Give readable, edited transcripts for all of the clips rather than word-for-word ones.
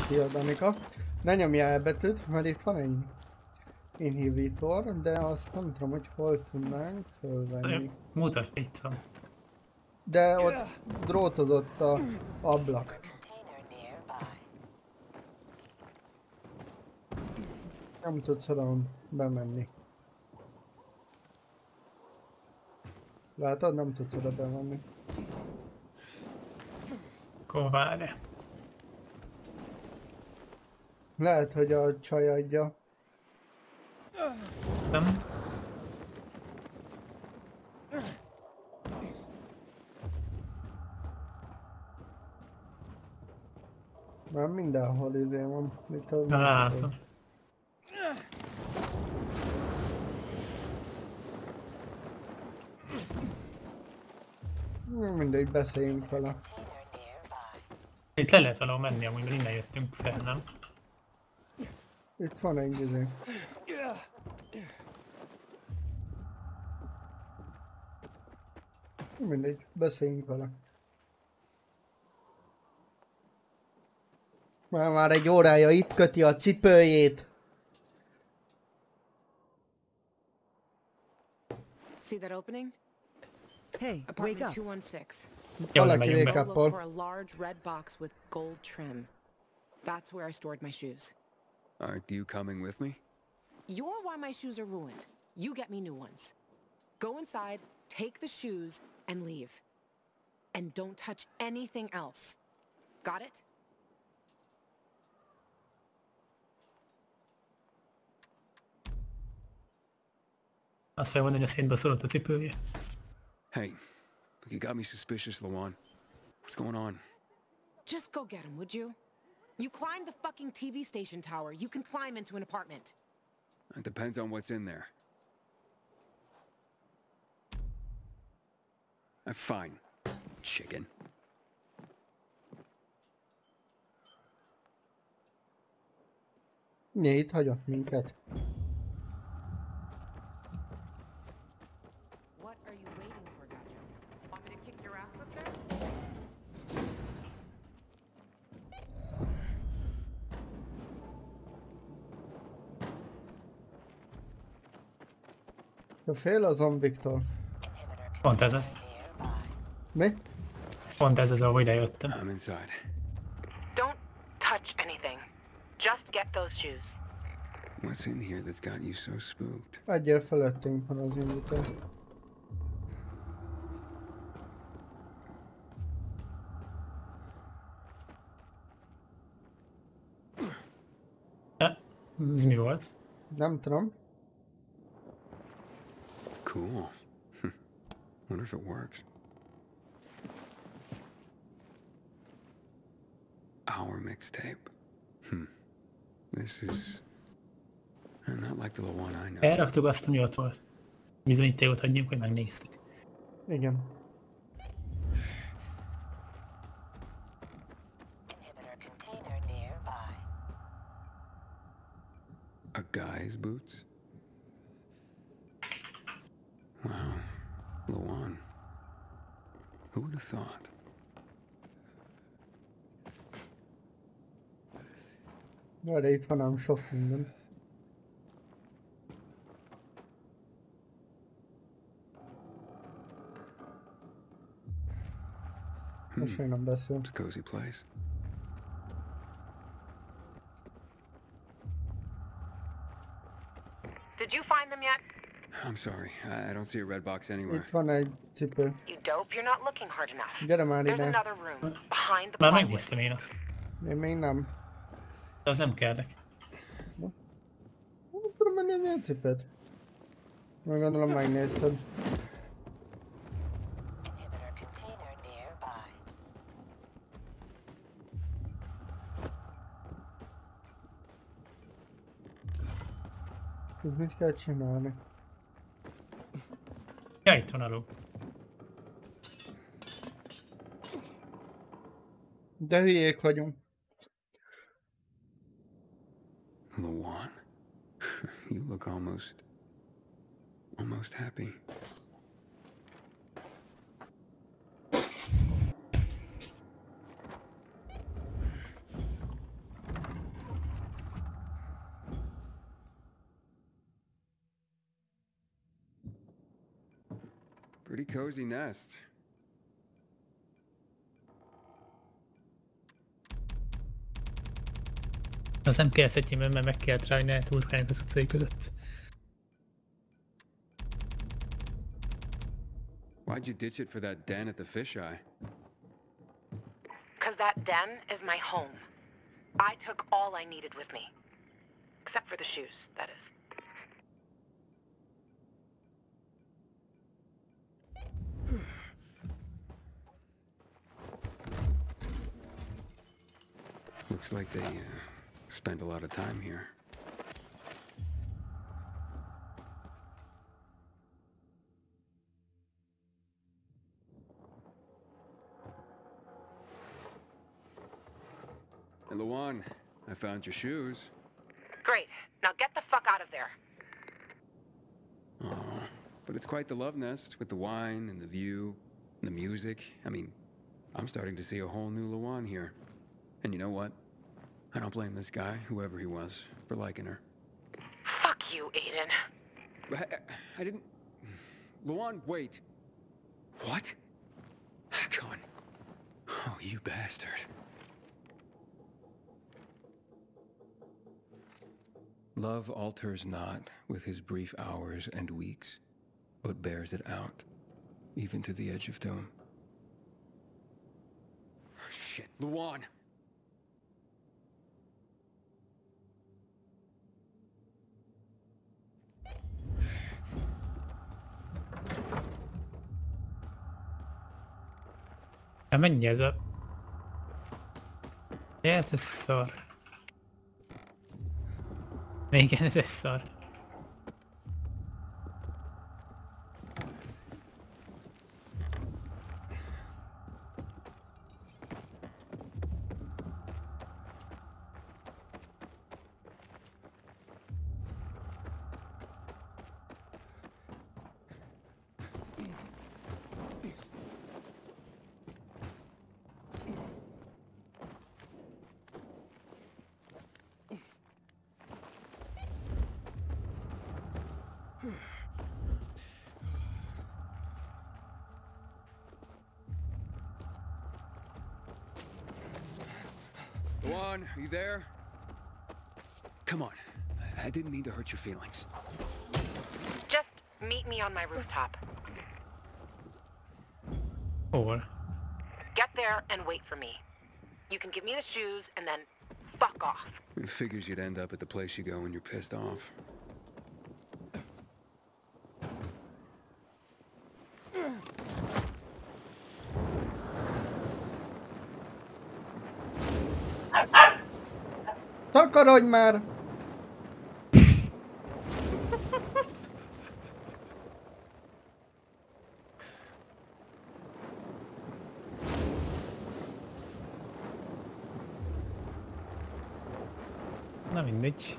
Szia, Danika. Ne nyomjál el betűt, mert itt van egy inhibitor, de azt nem tudom, hogy hol tudnánk fölvenni. Mutasd, itt van. De ott drótozott a ablak. Nem tudsz oda bemenni. Látod? Nem tudsz oda bemenni. Akkor várj. Lehet, hogy a csaj adja. Nem? Már mindenhol izé van. Mit az Látom. Mindegy, beszéljünk vele. Itt le lehet valahol menni, amúgy innen jöttünk fel, nem? Itt van egy izé. Mindegy, beszéljünk vele. Már egy órája itt köti a cipőjét. See that opening? Hey, wake Apartment up. 216. Valaki megyünk be. Go look vékappol. for a large red box with gold trim. That's where I stored my shoes. Aren't you coming with me? You're why my shoes are ruined. You get me new ones. Go inside, take the shoes, and leave. And don't touch anything else. Got it? Azt fel mondani, hogy a szétbe szólott a cipője. Hey, look, you got me suspicious, Lawan. What's going on? Just go get him, would you? You climbed the fucking TV station tower. You can climb into an apartment. It depends on what's in there. Fine, chicken. Itt hagyott minket. What are you waiting for, Gotcha? Want me to kick your ass up there? Fél a zombiktól. Pont ez az. Mi? Pont ez az, ahol ide jöttem. I'm inside. Don't touch anything. Just get those shoes. What's in here that's got you so spooked? Egyel felettünk van az indító. Ez mi volt? Nem tudom. Cool. Wonder if it works. Our mixtape. This is not like the one I know. Elraktuk azt, ami ott volt. Bizonyítékot adjunk, hogy megnéztük. Igen. Inhibitor container nearby. A guy's boots? Wow. Lawan. Who would have thought? Ja, de itt van ám sok minden. Most én nem beszél. It's a cozy place. Did you find them yet? I'm sorry. I don't see a red box anywhere. Itt van egy cipő. You dope, you're not looking hard enough. Gyere már There's ide. another room behind the Már plywood. megnéztem én azt. Én még nem. De az nem kellek. Nem tudom menni a cipőt. Meg gondolom megnézted. Inhibitor container nearby. Itt mit kell csinálni? Ja, itt van alul. De hülyék vagyunk. Lawan, you look almost happy. Pretty cozy nest. Az nem kérdezhetjém, mert meg kellett rá, hogy ne turkáljunk az utcai között. Why'd you ditch it for that den at the fisheye? Because that den is my home. I took all I needed with me. Except for the shoes, that is. Looks like they spend a lot of time here. Hey, Luan, I found your shoes. Great. Now get the fuck out of there. Aw, but it's quite the love nest with the wine and the view and the music. I mean, I'm starting to see a whole new Luan here. And you know what? I don't blame this guy, whoever he was, for liking her. Fuck you, Aiden. I didn't... Luan, wait. What? Con. Oh, you bastard. Love alters not with his brief hours and weeks, but bears it out, even to the edge of doom. Oh, shit, Luan! Mennyi ez a... Ez szar. Igen, ez egy szar. Luan, are you there? Come on. I didn't mean to hurt your feelings. Just meet me on my rooftop. Hol? Get there and wait for me. You can give me the shoes and then fuck off. It figures you'd end up at the place you go when you're pissed off. Takarodj már! Na mindegy.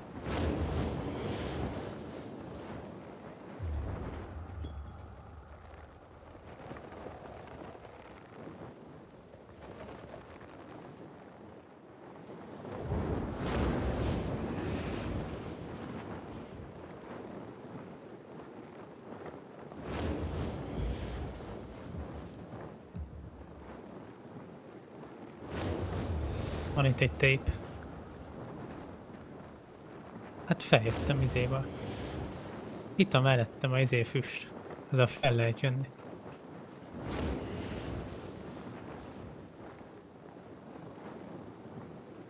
Van itt egy tape. Hát feljöttem izéba. Itt a mellettem a izé füst. Az a fel lehet jönni.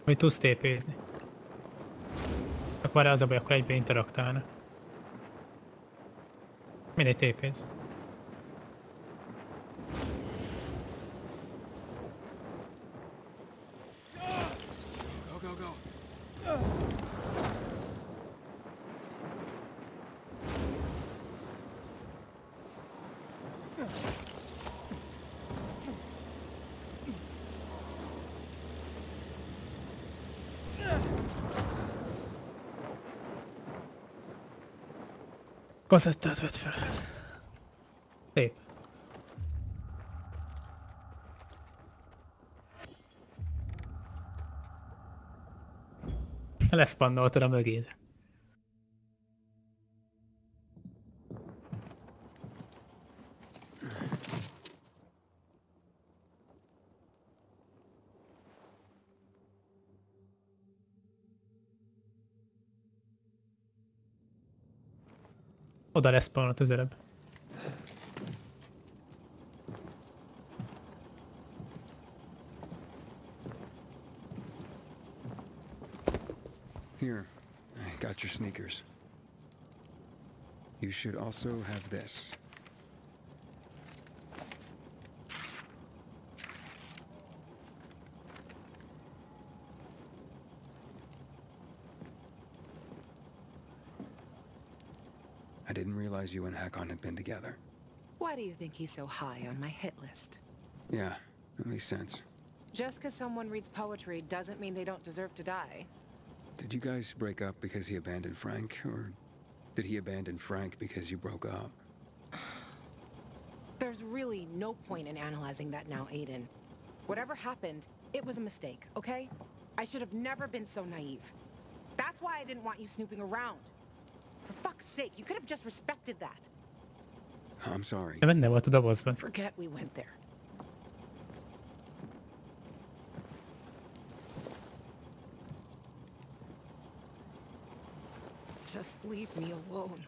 Hogy tudsz tépézni. Akkor az a baj, akkor egyben interaktálna. Mindegy tépéz. Go, go, go. Kazettát vett fel. Szép. Leszpannoltad a mögéd. Oda leszpawnolt az előbb. Here, I got your sneakers. You should also have this. I didn't realize you and Hakon had been together. Why do you think he's so high on my hit list? Yeah, that makes sense. Just because someone reads poetry doesn't mean they don't deserve to die. Did you guys break up because he abandoned Frank, or did he abandon Frank because you broke up? There's really no point in analyzing that now, Aiden. Whatever happened, it was a mistake, okay? I should have never been so naive. That's why I didn't want you snooping around. For fuck's sake, you could have just respected that. I'm sorry. De benne volt a dobozban. Forget we went there. Just leave me alone.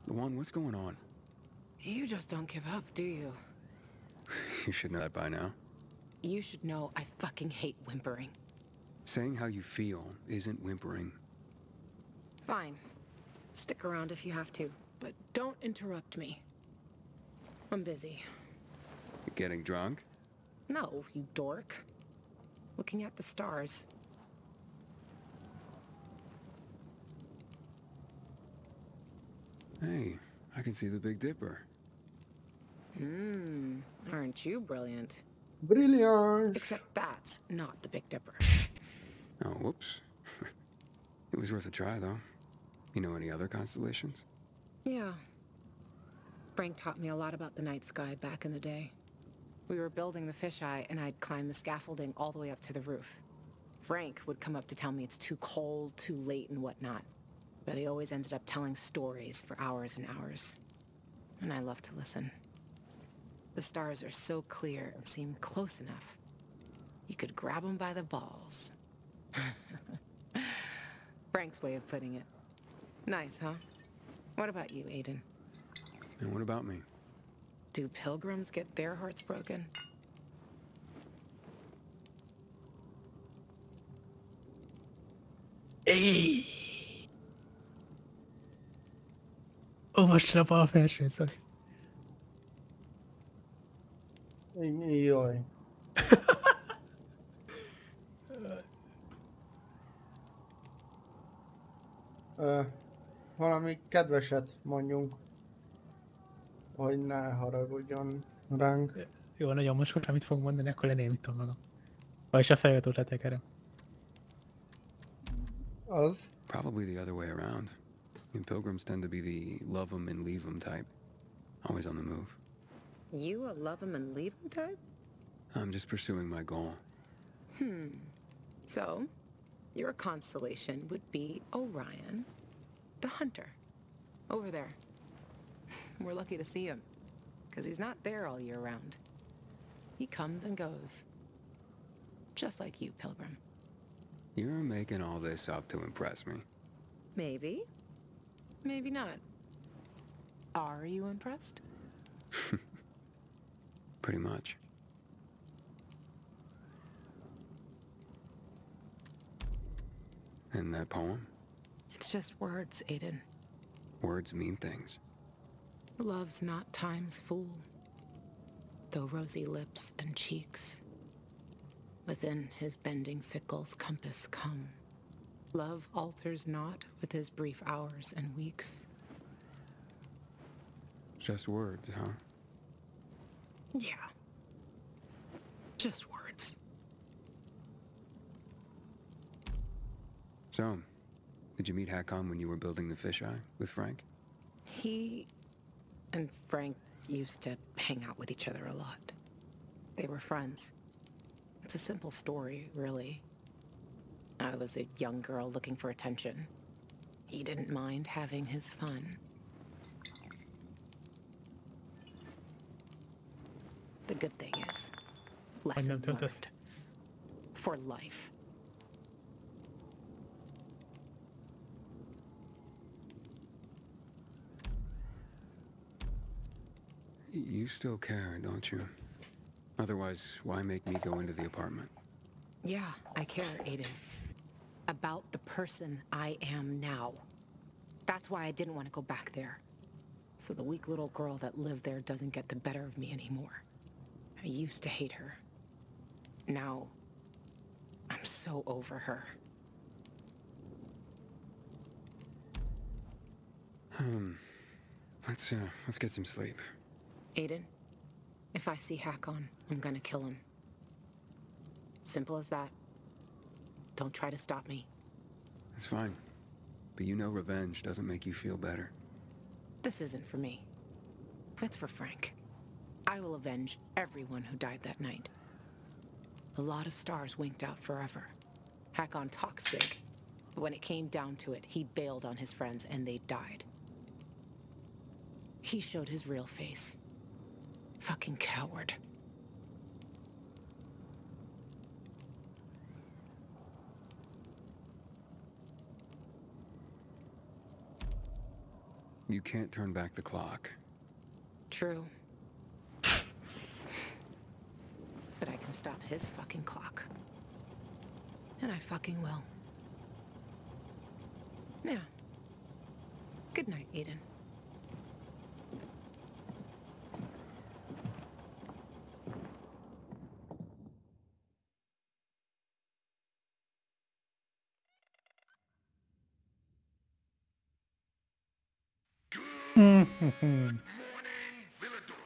Luan, what's going on? You just don't give up, do you? You should know that by now. You should know I fucking hate whimpering. Saying how you feel isn't whimpering. Fine. Stick around if you have to, but don't interrupt me. I'm busy. Getting drunk? No, you dork. Looking at the stars. Hey, I can see the Big Dipper. Aren't you brilliant? Brilliant! Except that's not the Big Dipper. Oh, whoops. It was worth a try, though. You know any other constellations? Yeah. Frank taught me a lot about the night sky back in the day. We were building the fisheye, and I'd climb the scaffolding all the way up to the roof. Frank would come up to tell me it's too cold, too late, and whatnot. But he always ended up telling stories for hours and hours. And I love to listen. The stars are so clear and seem close enough. You could grab them by the balls. Frank's way of putting it. Nice, huh? What about you, Aiden? And what about me? Do pilgrims get their hearts broken? Éj! Olvastad a bal felsőn, sorry. Jaj. Valami kedveset mondjunk, hogy ne haragudjon ránk. Jó, nagyon mocskos, amit fog mondani, akkor lenémítom magam. Vagyis a feliratot letekerem. Az. Probably the other way around. I mean, pilgrims tend to be the love 'em and leave 'em type. Always on the move. You a love 'em and leave 'em type? I'm just pursuing my goal. So, your constellation would be Orion, the hunter. Over there. We're lucky to see him, because he's not there all year round. He comes and goes. Just like you, Pilgrim. You're making all this up to impress me. Maybe. Maybe not. Are you impressed? Pretty much. And that poem? It's just words, Aiden. Words mean things. Love's not time's fool, though rosy lips and cheeks within his bending sickle's compass come. Love alters not with his brief hours and weeks. Just words, huh? Yeah. Just words. So, did you meet Hakon when you were building the fisheye with Frank? He and Frank used to hang out with each other a lot. They were friends. It's a simple story, really. I was a young girl looking for attention. He didn't mind having his fun. The good thing is, Vagy lesson nem töltözte. learned. For life. You still care, don't you? Otherwise, why make me go into the apartment? Yeah, I care, Aiden. About the person I am now. That's why I didn't want to go back there. So the weak little girl that lived there doesn't get the better of me anymore. I used to hate her. Now, I'm so over her. Let's get some sleep. Aiden, if I see Hakon, I'm gonna kill him. Simple as that. Don't try to stop me. It's fine. But you know revenge doesn't make you feel better. This isn't for me. It's for Frank. I will avenge everyone who died that night. A lot of stars winked out forever. Hakon talks big, but when it came down to it, he bailed on his friends and they died. He showed his real face. Fucking coward. You can't turn back the clock. True. But I can stop his fucking clock. And I fucking will. Yeah. Good night, Aiden. Morning, Villador.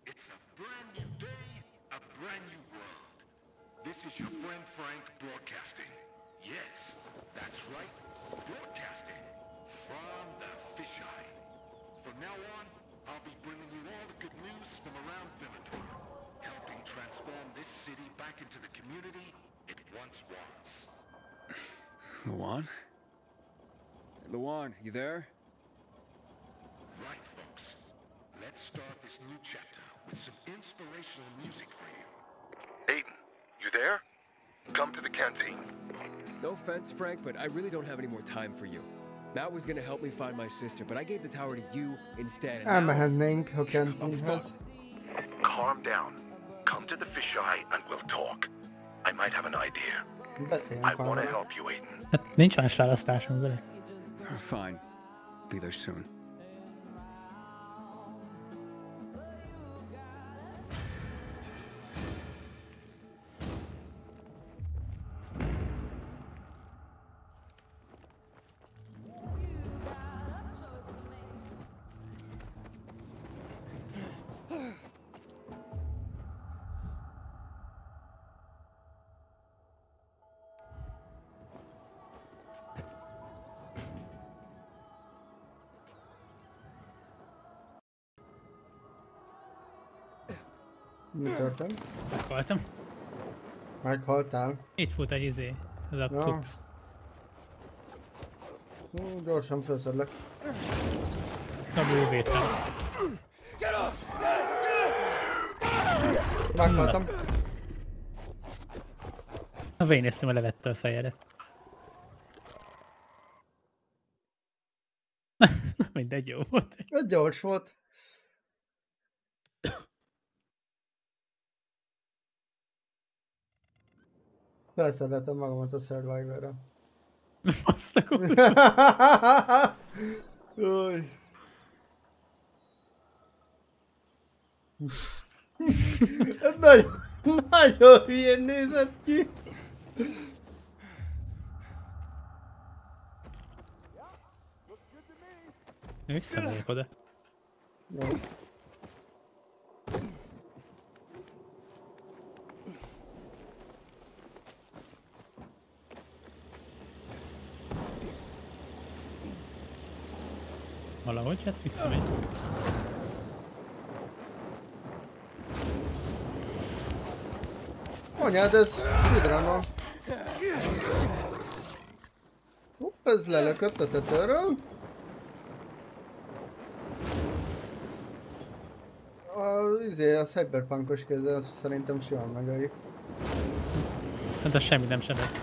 It's a brand new day, a brand new world. This is your friend Frank broadcasting. Yes, that's right, broadcasting from the fisheye. From now on, I'll be bringing you all the good news from around Villador, helping transform this city back into the community it once was. Luan? Luan, you there? Right, folks. Let's start this new chapter with some inspirational music for you. Aiden, you there? Come to the canteen. No offense, Frank, but I really don't have any more time for you. Matt was gonna help me find my sister, but I gave the tower to you instead. Elmehetnénk a I'm kentinhez. fucked. Calm down. Come to the fisheye and we'll talk. I might have an idea. I Beszéljünk want to arról. help you, Aiden. Hát nincs más választásom, Zoli. Fine. Be there soon. Mi történt? Meghaltam. Meghaltál? Itt volt egy izé. Ez a Ja. cucc. Gyorsan felszedlek. Kabul vétel. Meghaltam. A vénésztem, a levette a fejedet. Mindegy, jó volt. Ez gyors volt. Felszedletem magamat a Survivor-ra. Azt a kurva. Új. Ez nagyon hülyén nézett ki. Visszamegyek oda. Jó. Valahogy, hát visszamegy. Anyád, ez hidrana. Hopp, ez lelökött a tetőről. A cyberpunkos kézzel azt szerintem simán megöljük. Hát az semmi nem sebez.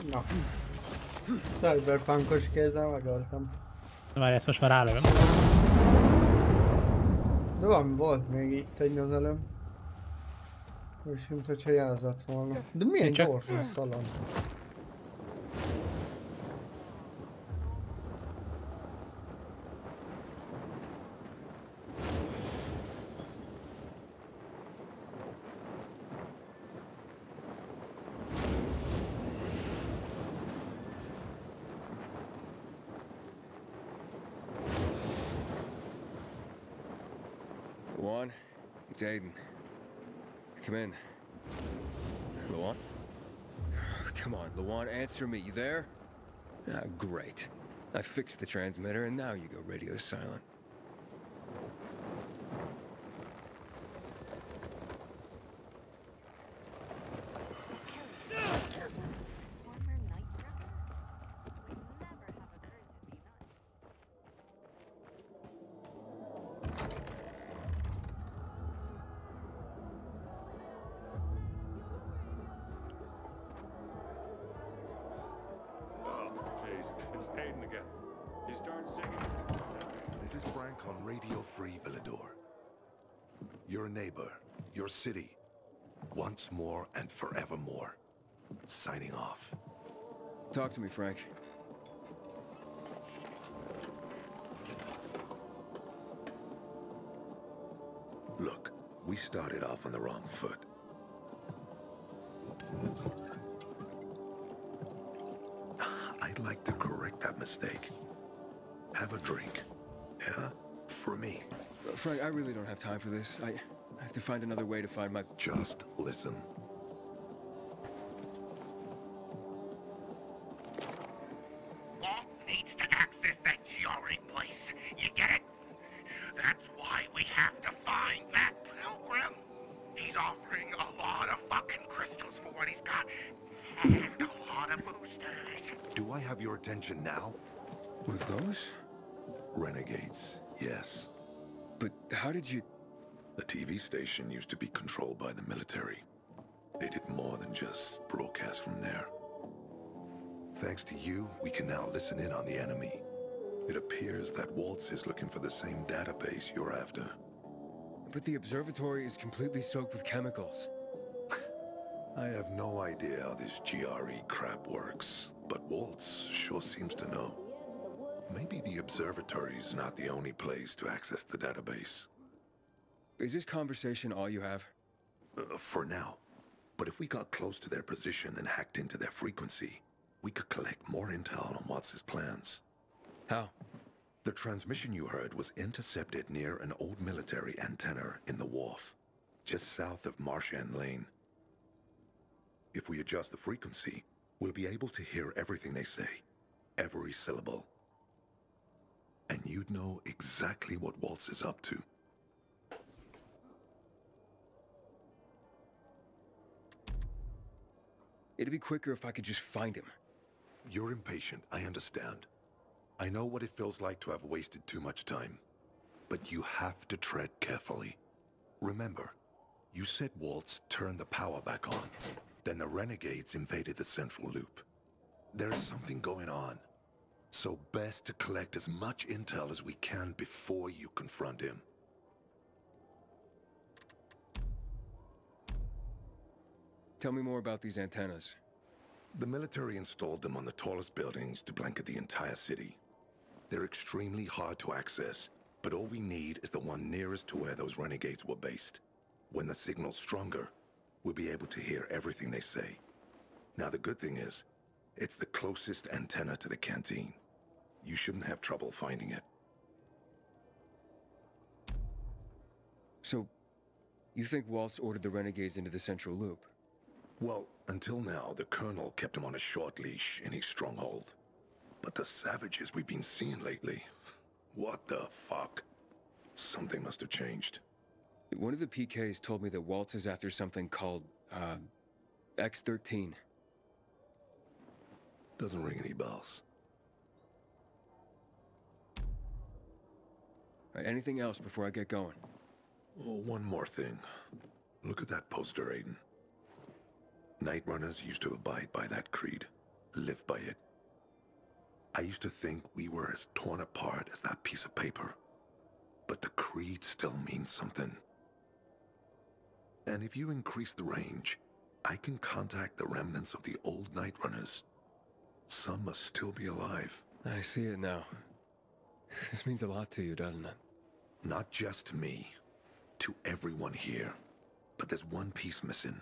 Na. Cyberpunkos kézzel megöltem. Várj, ezt most már rálövöm. De volt még itt egy az előbb. És mint hogyha jelzett volna. De milyen gyorsan szalad. Luan, it's Aiden. Come in. Luan? Come on, Luan, answer me. You there? Ah, great. I fixed the transmitter and now you go radio silent. It's Aiden again. He started singing. This is Frank on Radio Free Villador. Your neighbor, your city, once more and forevermore. Signing off. Talk to me, Frank. Look, we started off on the wrong foot. I'd like to correct that mistake. Have a drink. Yeah? For me. Frank, I really don't have time for this. I have to find another way to find my... Just listen. Walt needs to access that GRE place. You get it? That's why we have to find that pilgrim. He's offering a lot of fucking crystals for what he's got. And a lot of boosters. Do I have your attention now? With those? Renegades, yes. But how did you... The TV station used to be controlled by the military. They did more than just broadcast from there. Thanks to you, we can now listen in on the enemy. It appears that Waltz is looking for the same database you're after. But the observatory is completely soaked with chemicals. I have no idea how this GRE crap works, but Waltz sure seems to know. Maybe the observatory's not the only place to access the database. Is this conversation all you have? For now. But if we got close to their position and hacked into their frequency, we could collect more intel on Watts' plans. How? The transmission you heard was intercepted near an old military antenna in the wharf, just south of Marchand Lane. If we adjust the frequency, we'll be able to hear everything they say, every syllable. And you'd know exactly what Waltz is up to. It'd be quicker if I could just find him. You're impatient, I understand. I know what it feels like to have wasted too much time. But you have to tread carefully. Remember, you said Waltz turned the power back on. Then the renegades invaded the central loop. There's something going on. So best to collect as much intel as we can before you confront him. Tell me more about these antennas. The military installed them on the tallest buildings to blanket the entire city. They're extremely hard to access, but all we need is the one nearest to where those renegades were based. When the signal's stronger, we'll be able to hear everything they say. Now the good thing is, it's the closest antenna to the canteen. You shouldn't have trouble finding it. So, you think Waltz ordered the renegades into the central loop? Well, Until now, the Colonel kept him on a short leash in his stronghold. But the savages we've been seeing lately... What the fuck? Something must have changed. One of the PKs told me that Waltz is after something called, X-13. Doesn't ring any bells. Right, anything else before I get going? Oh, one more thing. Look at that poster, Aiden. Night Runners used to abide by that creed. Live by it. I used to think we were as torn apart as that piece of paper. But the creed still means something. And if you increase the range, I can contact the remnants of the old Night Runners. Some must still be alive. I see it now. This means a lot to you, doesn't it? Not just to me. To everyone here. But there's one piece missing.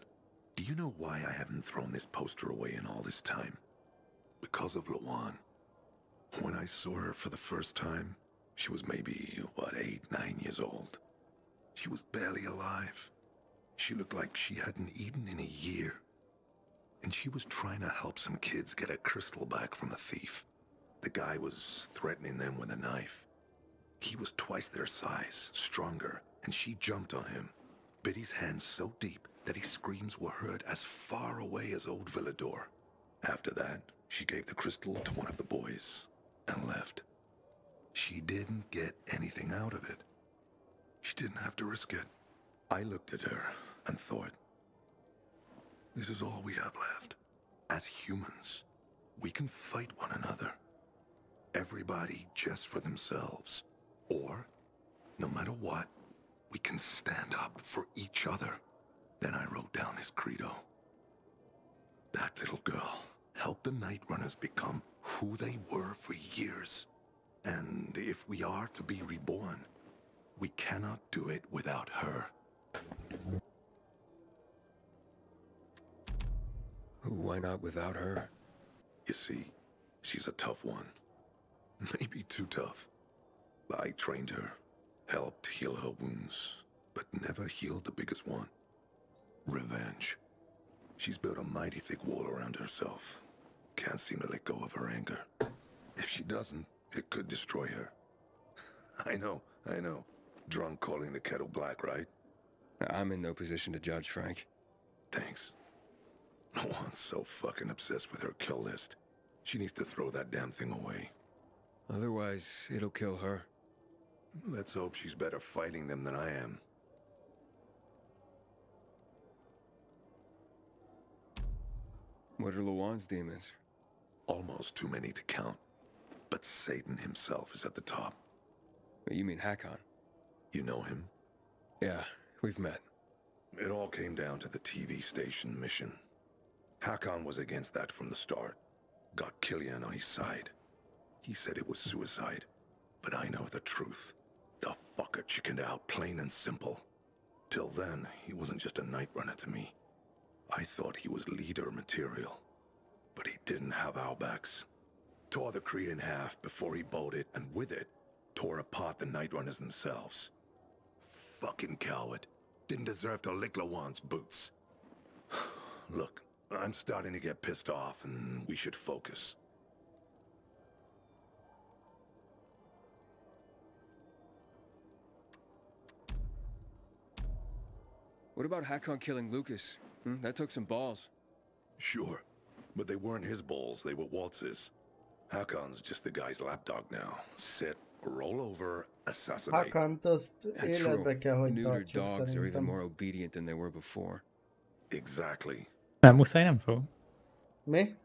Do you know why I haven't thrown this poster away in all this time? Because of Lawan. When I saw her for the first time, she was maybe, 8, 9 years old. She was barely alive. She looked like she hadn't eaten in a year. And she was trying to help some kids get a crystal back from a thief. The guy was threatening them with a knife. He was twice their size, stronger, and she jumped on him. Bit his hands so deep that his screams were heard as far away as old Villador. After that, she gave the crystal to one of the boys and left. She didn't get anything out of it. She didn't have to risk it. I looked at her and thought, this is all we have left. As humans, we can fight one another. Everybody just for themselves. Or, no matter what, we can stand up for each other. Then I wrote down this credo. That little girl helped the Night Runners become who they were for years. And if we are to be reborn, we cannot do it without her. Why not without her? You see, she's a tough one. Maybe too tough. I trained her, helped heal her wounds, but never healed the biggest one. Revenge. She's built a mighty thick wall around herself. Can't seem to let go of her anger. If she doesn't, it could destroy her. I know. Drunk calling the kettle black, right? I'm in no position to judge, Frank. Thanks. Lawan's so fucking obsessed with her kill list. She needs to throw that damn thing away. Otherwise, it'll kill her. Let's hope she's better fighting them than I am. What are Lawan's demons? Almost too many to count. But Satan himself is at the top. You mean Hakon? You know him? Yeah, we've met. It all came down to the TV station mission. Hakon was against that from the start. Got Killian on his side. He said it was suicide. But I know the truth. The fucker chickened out, plain and simple. Till then, he wasn't just a night runner to me. I thought he was leader material. But he didn't have our backs. Tore the Creed in half before he bowed it, and with it, tore apart the Night Runners themselves. Fucking coward. Didn't deserve to lick Lawan's boots. Look, I'm starting to get pissed off, and we should focus. What about Hakon killing Lucas? That took some balls. Sure, but they weren't his balls, they were Waltz's. Hakon's just the guy's lapdog now. Sit, roll over, assassinate. Hakont azt életbe kell, hogy Neutered tartsuk dogs are even szerintem. more obedient than they were before. Exactly. Nem muszáj, nem fog. Mi?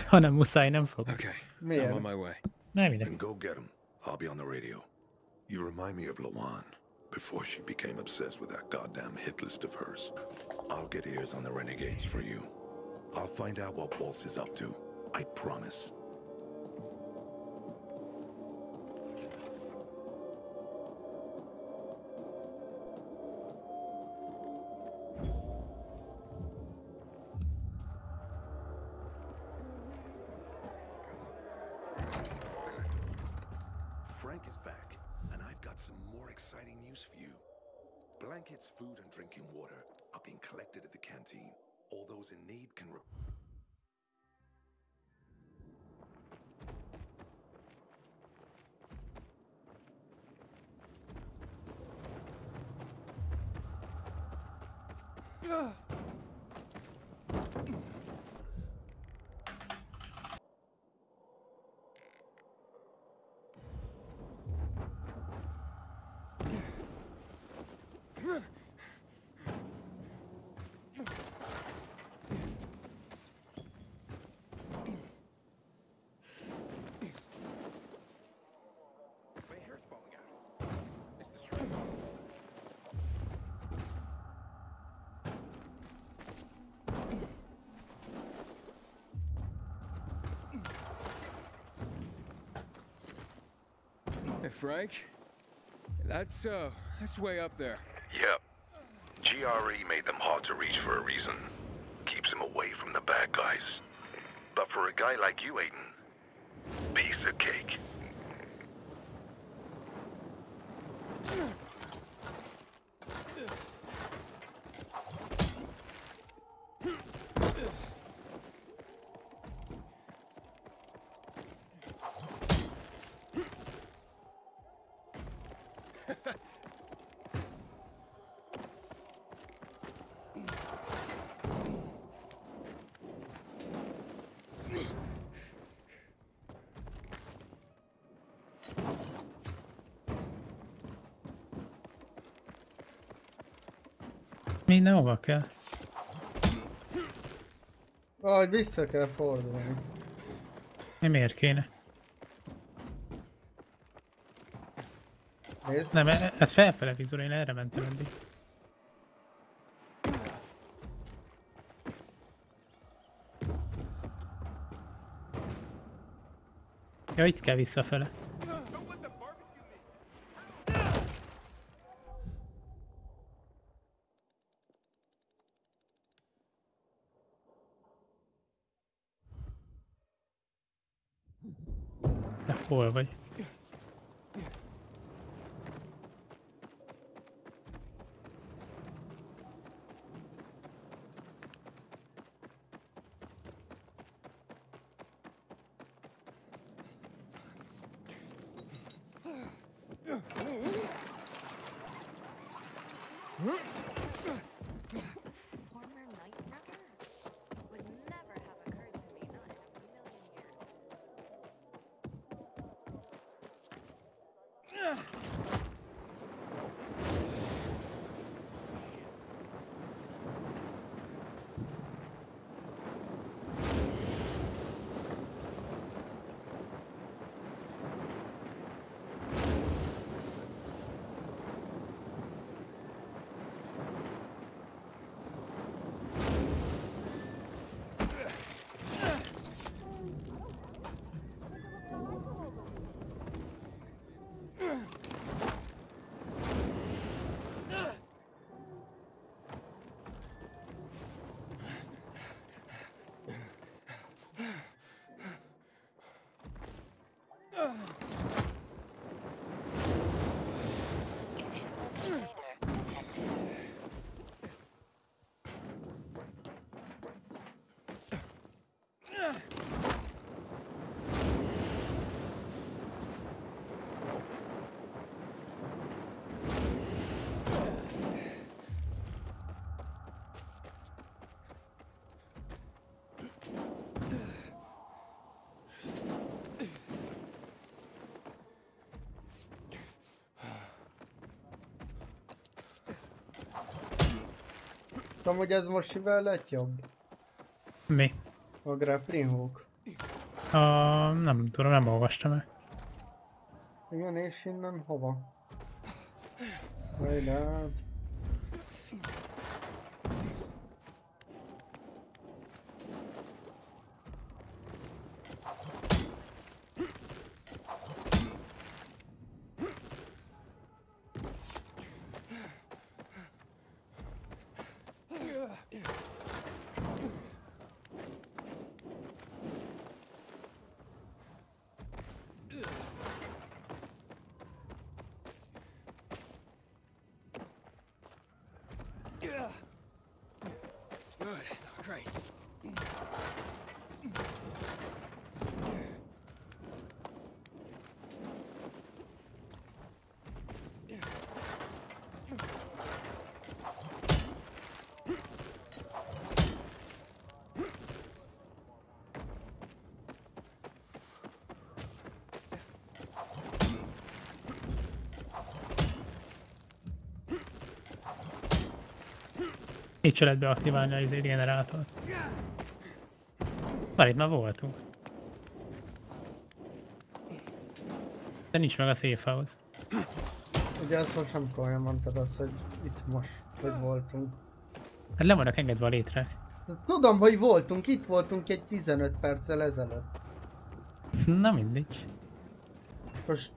Ha nem muszáj, nem fog. Okay, Miért? I'm on my way. Nem ide. Then go get him. I'll be on the radio. You remind me of Lawan, before she became obsessed with that goddamn hit list of hers. I'll get ears on the renegades for you. I'll find out what Waltz is up to. I promise. Frank is back, and I've got some more exciting news for you. Blankets, food, and drinking water are being collected at the canteen. All those in need can... Hey, Frank? That's way up there. Yep. GRE made them hard to reach for a reason. Keeps them away from the bad guys. But for a guy like you, Aiden, piece of cake. Minden hova kell? Valahogy vissza kell fordulni. Miért kéne? Nézd. Nem, ez felfele vizor, én erre mentem eddig. Ja, itt kell visszafele. De hol vagy? Former night runner? Would never have occurred to me, not in a million years. Container detected. Amúgy ez most mivel lett jobb? Mi? A grappling hook. Nem tudom, nem olvastam el. Igen, és innen hova? Majd át. Good. Great. Így se lehet beaktiválni az generátort. Már itt már voltunk. De nincs meg a safe house. Ugye azt most nem komolyan mondtad azt, hogy itt most, hogy voltunk. Hát le vannak engedve a létrák. Tudom, hogy voltunk, itt voltunk egy 15 perccel ezelőtt. Na mindegy. Most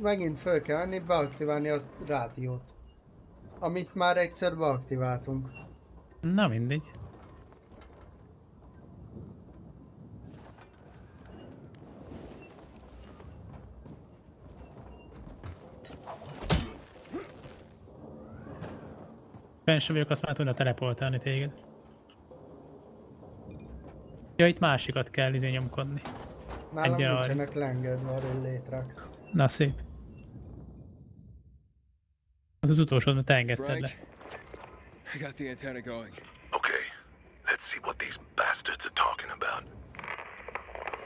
megint föl kell menni, beaktiválni a rádiót. Amit már egyszer beaktiváltunk. Na mindegy. Fenn sem vagyok, azt már tudna teleportálni téged. Ja, itt másikat kell nyomkodni. Nálam Egy nincsenek leengedve a létrák. Na szép. Az az utolsó, mert te engedted le. I got the antenna going. Okay, let's see what these bastards are talking about.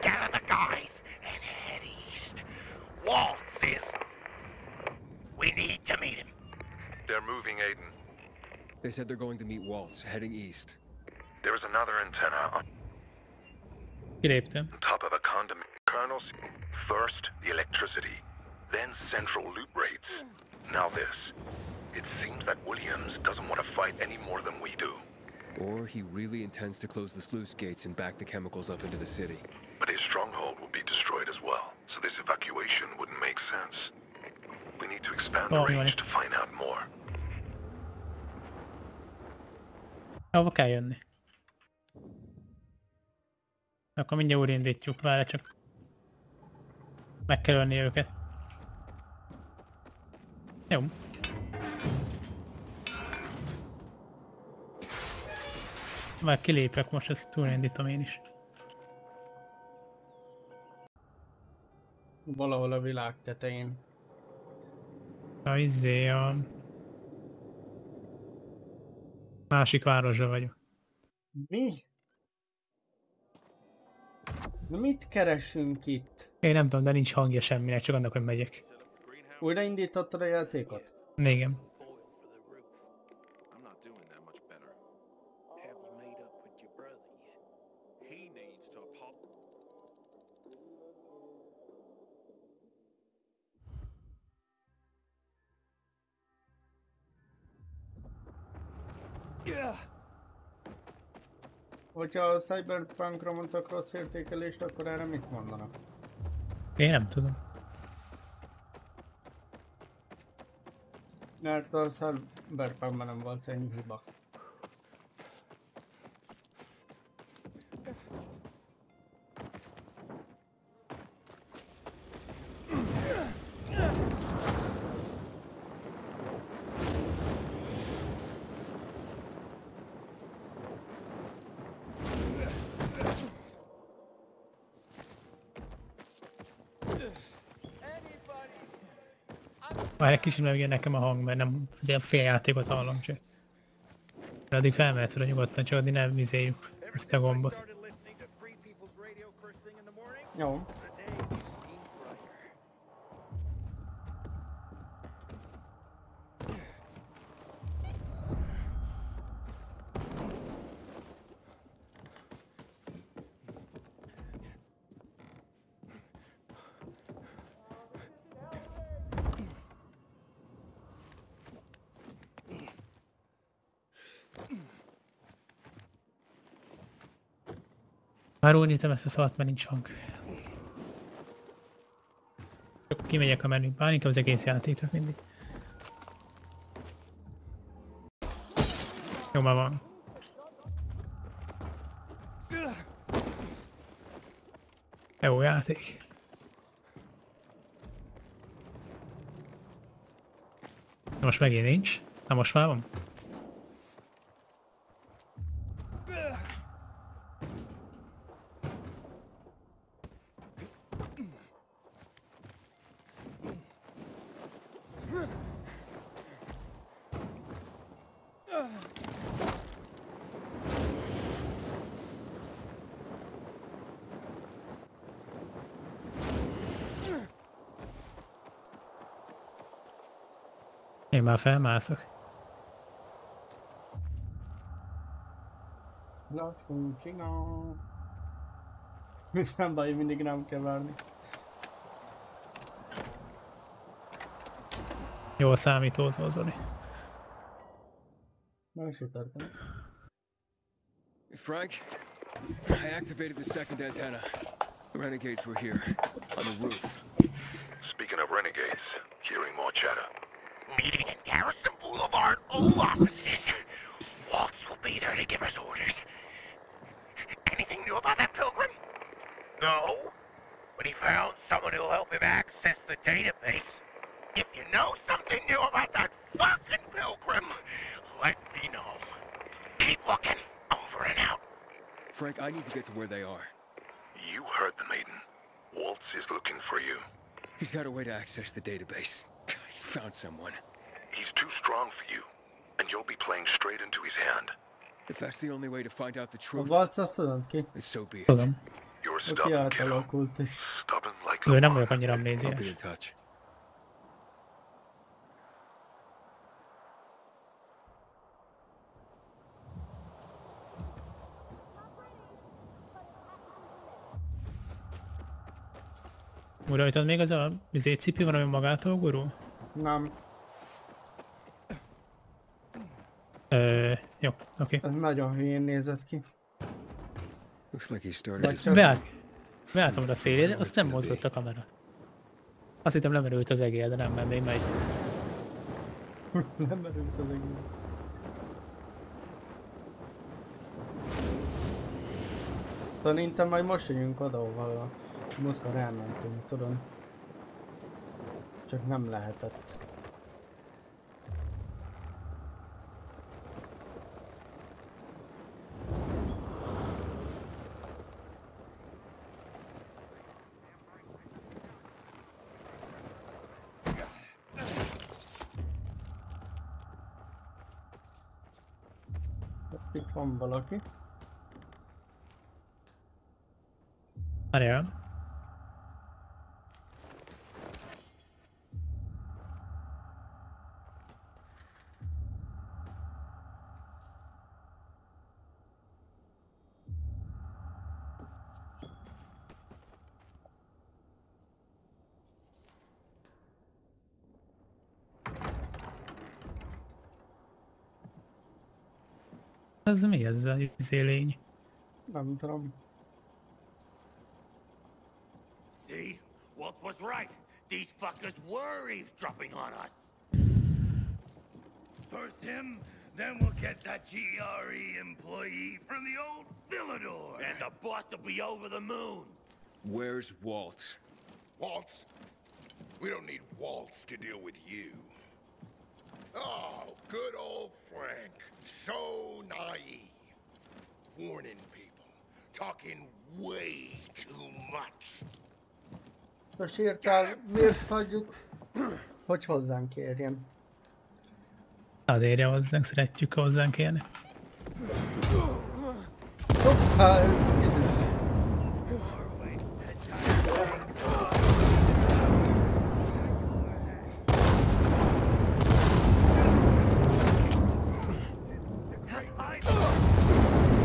Gather the guys and head east. Waltz is... We need to meet him. They're moving, Aiden. They said they're going to meet Waltz, heading east. There is another antenna on Kiléptem. top of a condominium. Colonels, first the electricity, then central loot rates. Now this. It seems that Williams doesn't want to fight any more than we do. Or he really intends to close the sluice gates and back the chemicals up into the city. But his stronghold will be destroyed as well, so this evacuation wouldn't make sense. We need to expand the range to find out more. Hova kell jönni? Akkor mindjárt úrindítjuk, várj csak. Meg kell ölni őket. Jó. Már kilépek most, ezt túlindítom én is. Valahol a világ tetején. A másik városra vagyok. Mi? Na mit keresünk itt? Én nem tudom, de nincs hangja semminek, csak annak, hogy megyek. Újraindítottad a játékot? Igen. Hogyha a Cyberpunkra mondtak rossz értékelést, akkor erre mit mondanak? Én nem tudom. Mert a Cyberpunkban nem volt ennyi hiba. Már egy kicsit megijön nekem a hang, mert nem az ilyen fél játékot hallom csak. De addig felmehetsz oda nyugodtan, csak addig nem vizéljük ezt a gombot. Jó. Már úgy nyitom ezt a szart, mert nincs hang. Csak kimegyek a menübe, inkább az egész játékot mindig. Jó, már van. Jó játék. Most megint nincs. Na most már van. Én már felmászok. Lassú, csinál. Nem baj, mindig nem kell várni. Jól számítózol, Zoli. Nem sütöttem. Frank, I activated the second antenna. The renegades were here, on the roof. Speaking of renegades, hearing more chatter. Meeting in Garrison Boulevard, all offices. Waltz will be there to give us orders. Anything new about that pilgrim? No, but he found someone who'll help him access the database. If you know something new about that fucking pilgrim, let me know. Keep looking. Over and out. Frank, I need to get to where they are. You heard the maiden. Waltz is looking for you. He's got a way to access the database. He found someone. He's too strong for you, and you'll be playing straight into his hand. If that's the only way to find out the A truth, Waltz azt tudod ki? then so be it. Tudom. You're Aki stubborn, kiddo. átalakult is. Stubborn like Ő nem Lamar. vagyok annyira I'll be in amnéziás. touch. Rajtad még az a cipi van, ami magától gurul? Nem, Jó, oké. ez nagyon hülyén nézett ki. Looks like he started his... Beálltam oda a szélére, azt nem mozgott a kamera. Azt hittem lemerült az egér, de nem, mert még megy. Nem merült az egész. Szerintem majd most jönjünk oda, ahol a múltkor elmentünk, tudom. Csak nem lehetett. Itt van valaki. Várjál. Ez mi ez a lény? Nem tudom. See? Walt was right. These fuckers were eavesdropping on us. First him, then we'll get that GRE employee from the old Villador. And the boss will be over the moon. Where's Waltz? Waltz? We don't need Waltz to deal with you. Oh, good old Frank. So naive. Warning people. Talking way too much. A sírtál, miért hagyjuk, hogy hozzánk kérjen? Hadd érje hozzánk, szeretjük hozzánk élni. Hoppá,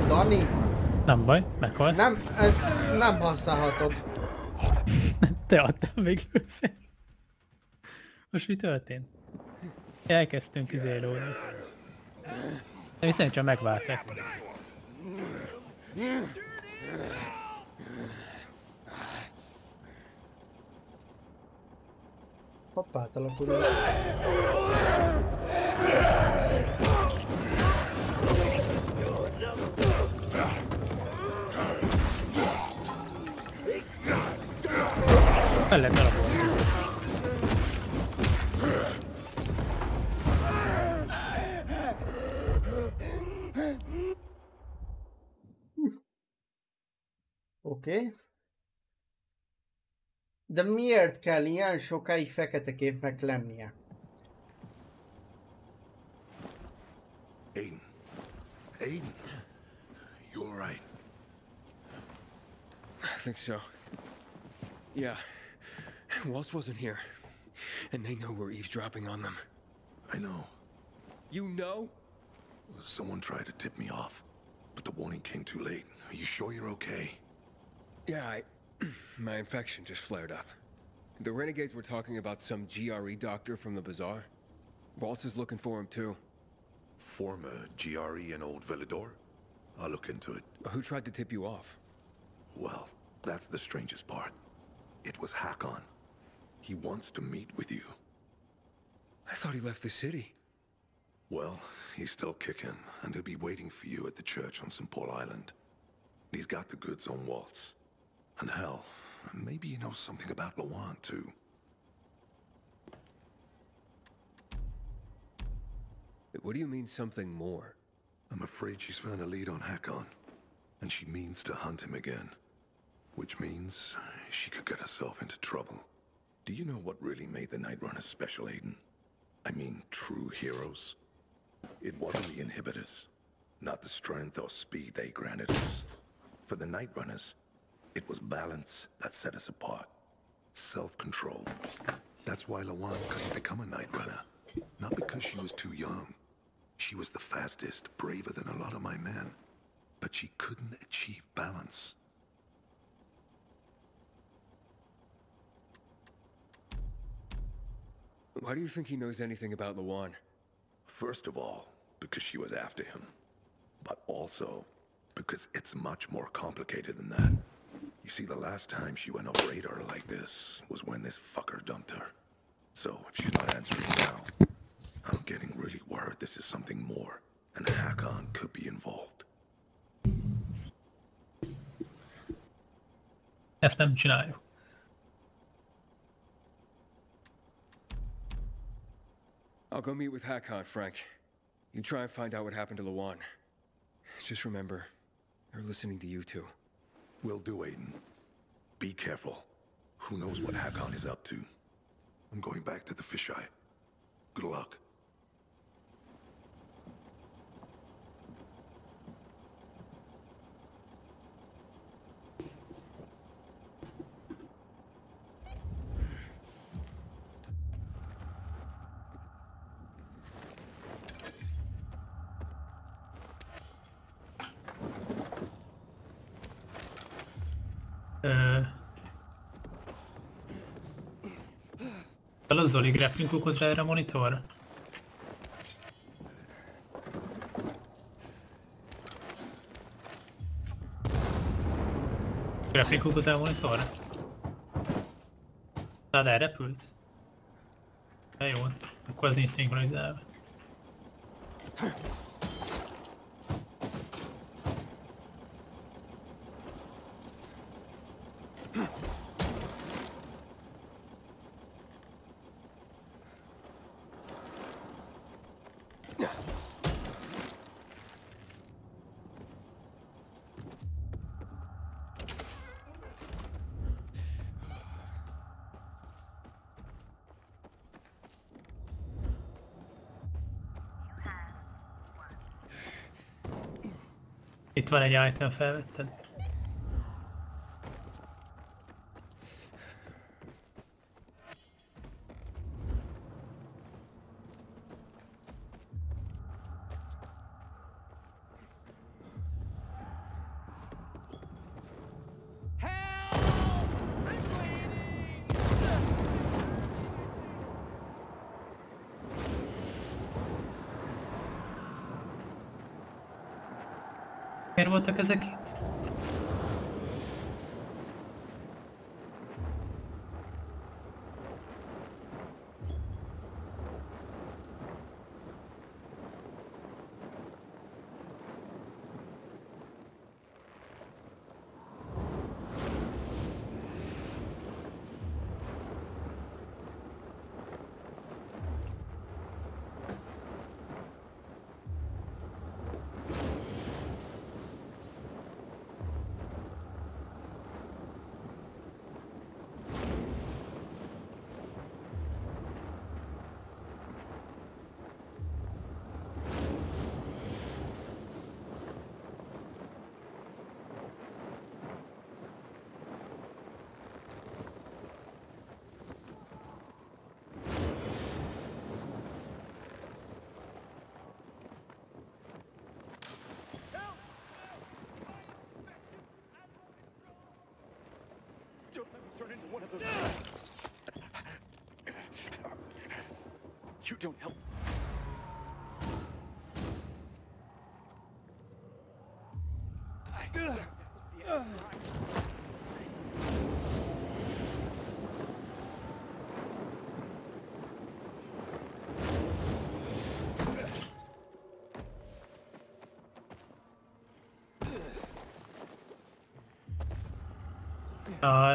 Dani, Nem baj, meghalt. nem, ezt nem használhatod. Te adtál végül szépen. Most mi történt? Elkezdtünk izélődni. De viszont csak megváltak. Hoppá, alakul. Fel lehet darabolni. Oké. De miért kell ilyen sokáig fekete képnek lennie? Aiden. Aiden. You all right? I think so. Yeah. Waltz wasn't here. And they know we're eavesdropping on them. I know. You know? Someone tried to tip me off, but the warning came too late. Are you sure you're okay? Yeah, my infection just flared up. The renegades were talking about some GRE doctor from the bazaar. Waltz is looking for him too. Former GRE in Old Villador? I'll look into it. Who tried to tip you off? Well, that's the strangest part. It was Hakon. He wants to meet with you. I thought he left the city. Well, he's still kicking, and he'll be waiting for you at the church on St. Paul Island. He's got the goods on Waltz. And hell, maybe he knows something about Lawan, too. What do you mean something more? I'm afraid she's found a lead on Hakon, and she means to hunt him again. Which means she could get herself into trouble. Do you know what really made the Night Runners special, Aiden? I mean, true heroes? It wasn't the inhibitors, not the strength or speed they granted us. For the Night Runners, it was balance that set us apart. Self-control. That's why Lawan couldn't become a Night Runner. Not because she was too young. She was the fastest, braver than a lot of my men. But she couldn't achieve balance. Why do you think he knows anything about Lawan? First of all, because she was after him. But also, because it's much more complicated than that. You see, the last time she went off radar like this was when this fucker dumped her. So, if she's not answering now, I'm getting really worried this is something more, and Hakon could be involved. Ezt nem csináljuk. I'll go meet with Hakon, Frank. You try and find out what happened to Lawan. Just remember, they're listening to you too. Will do, Aiden. Be careful. Who knows what Hakon is up to? I'm going back to the fisheye. Good luck. Fel a Zoli grappling hookhoz rá erre a monitorra? Grappling hookhoz rá a monitorra? Tehát elrepült? Na jó, akkor az nincs szinkronizálva. Itt van egy item, felvetted? Miért voltak ezek itt? you don't help.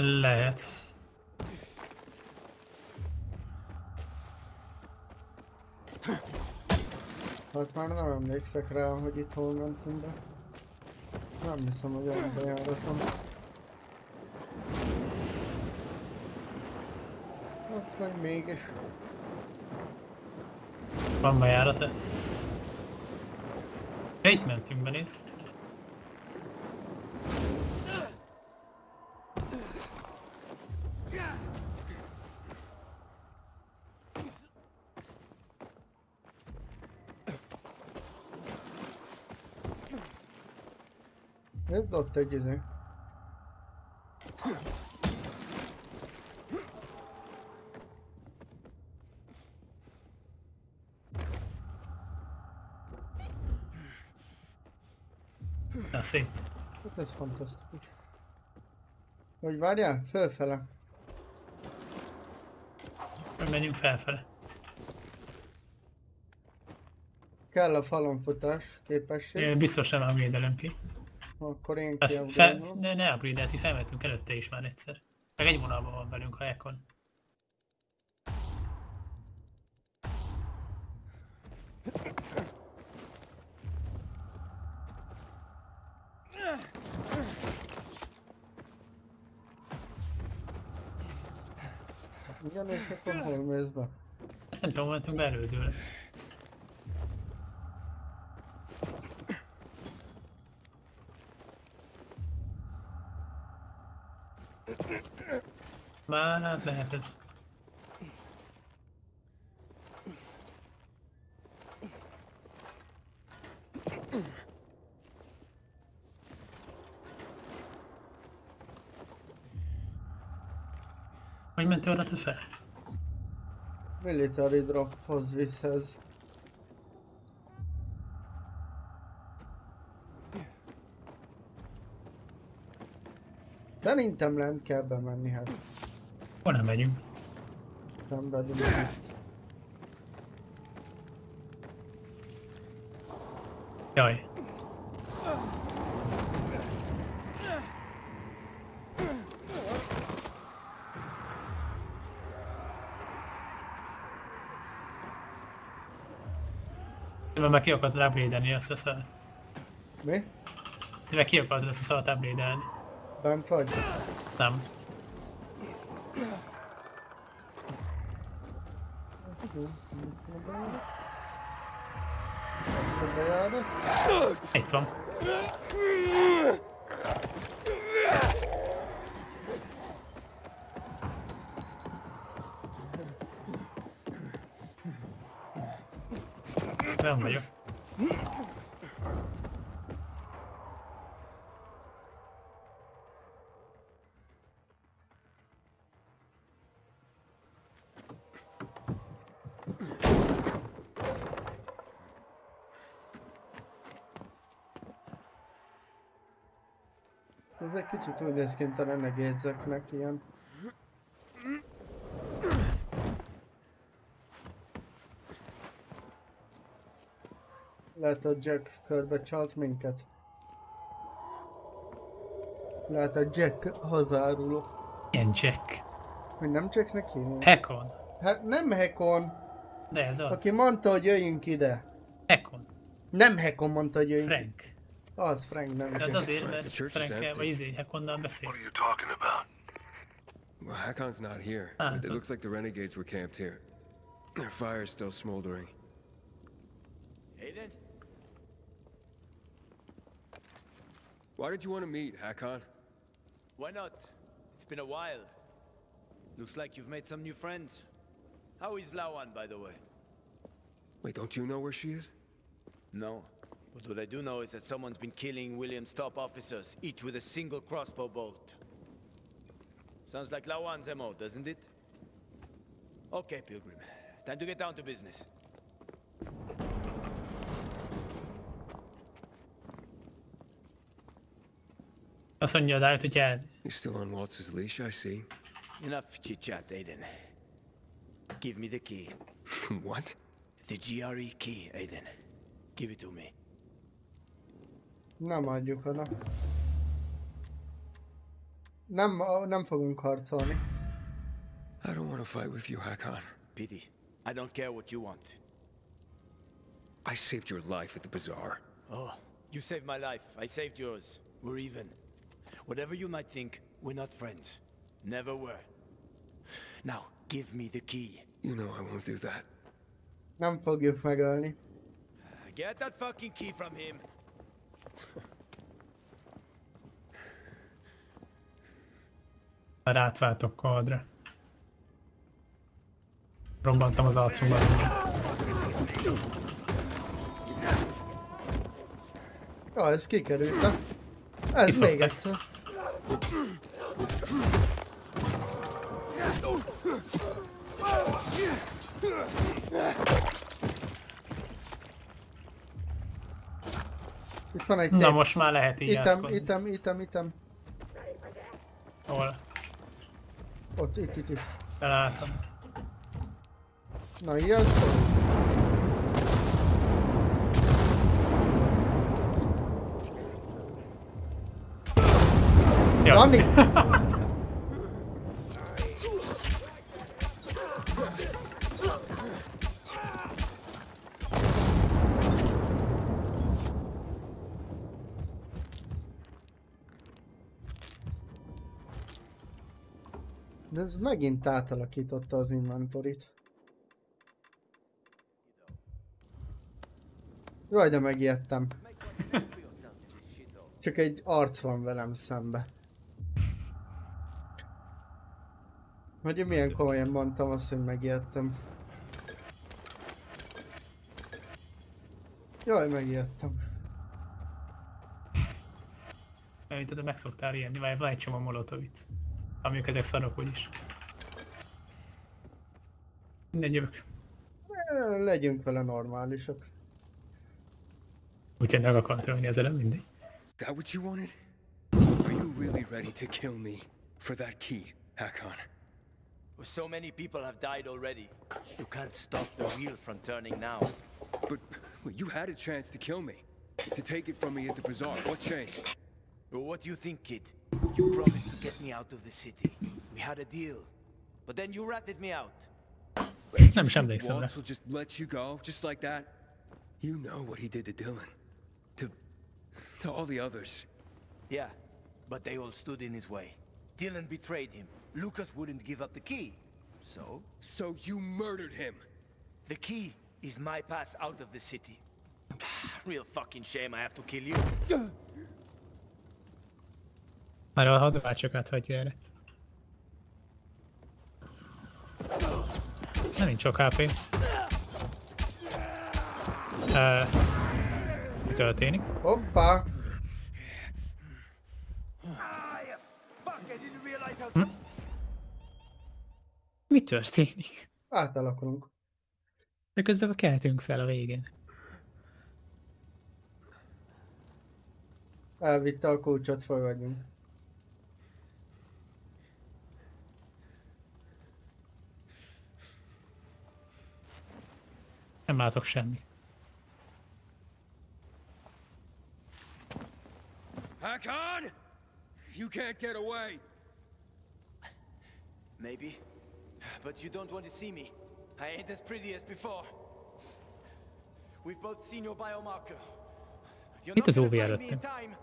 Lehet. Hát már nem emlékszek rá, hogy itt hol mentünk be. Nem hiszem, hogy olyan bejáratom. Hát meg mégis. Van bejárata? Itt mentünk be, nézd. Ez ott egy izé. Na szép. Hát ez fantasztikus. Hogy várjál? Fölfele. Menjünk felfele. Kell a falon futás képesség. Biztos nem upgrade-elem ki. Akkor én Ne upgrade-elti, felmettünk előtte is már egyszer. Meg egy vonalban van velünk, ha ekkor. Igen, és akkor hol mész be? Nem tudom, mentünk be előzőre. Már hát lehet ez. Hogy mentél arra te fel? Military drophoz visz ez. Szerintem lent kell bemenni, hát. Hol nem megyünk? Nem vagyunk itt. Jaj. Te meg ki akartad upgrade-elni azt a szart. Mi? Te meg ki akartad ezt a szart upgrade-elni. Bent vagy? Nem. Itt van. Nem vagyok. Ez egy kicsit úgy néz ki, mint a renegédzeknek ilyen. Lehet, a Jack körbe csalt minket. Lehet, a Jack hazáruló. Ilyen Jack. Hogy nem Jacknek hívják? Hekon. Hát nem Hekon. De ez az. Aki mondta, hogy jöjjünk ide. Hekon. Nem Hekon mondta, hogy jöjjünk. Frank. Az Frank, nem De az Jack. azért, mert Frank-el vagy izé Hekonnal beszél. What are you talking about? Well, Hakon's not here. Ah, It so- looks like the renegades were camped here. Their fire's still smoldering. Aiden? Why did you want to meet, Hakon? Why not? It's been a while. Looks like you've made some new friends. How is Lawan, by the way? Wait, don't you know where she is? No. But what I do know is that someone's been killing William's top officers, each with a single crossbow bolt. Sounds like Lawan's MO, doesn't it? Okay, Pilgrim. Time to get down to business. Azt mondja, rájött, hogy el... You're still on Waltz's leash, I see. Enough chit-chat, Aiden. Give me the key. What? The GRE key, Aiden. Give it to me. Nem adjuk oda. Nem fogunk harcolni. I don't want to fight with you, Hakon. Pity. I don't care what you want. I saved your life at the bazaar. Oh, you saved my life. I saved yours. We're even. Whatever you might think, we're not friends. Never were. Now, give me the key. You know I won't do that. Nem fogjuk megölni. Get that fucking key from him. Már átváltok kardra. Robbantam az arcunkba. Ja, ez kikerült. Ez még egyszer. Itt van egy Na most már lehet így játszkodni. Item. Hol? Ott, itt. Belátom. Na, ilyen. Jani! De ez megint átalakította az inventorit. Jaj, de megijedtem. Csak egy arc van velem szembe. Hogy én milyen komolyan mondtam azt, hogy megijedtem. Jaj, megijedtem. Mint meg szoktál ijedni, vagy van egy csomó molotovic. Amik ezek szarok úgyis. Minden jövök. Legyünk vele normálisak. Úgyhogy meg akart ölni az előbb mindig. That what you wanted? Are you really ready to kill me for that key, Hakon? Well, so many people have died already. You can't stop the wheel from turning now. But well, you had a chance to kill me. To take it from me at the bazaar. What changed? Well, what do you think, kid? You promised to get me out of the city. We had a deal. But then you ratted me out. Nem is emlékszem rá. Waltz will just let you go, just like that? You know what he did to Dylan. To all the others. Yeah, but they all stood in his way. Dylan betrayed him. Lucas wouldn't give up the key. So? So you murdered him! The key is my pass out of the city. Real fucking shame I have to kill you. Már a hadbácsok áthagyja erre. Nem nincs sok HP. Mi történik? Hoppá! Mi történik? Átalakulunk. De közben keltünk fel a végén. Elvitte a kulcsot, fogadjunk. Nem látok semmit. Hakon! You can't get away! Maybe. But you don't want to see me. I ain't as pretty as before. We've both seen your biomarker. You're Itt not az gonna OV find me in előttem. time.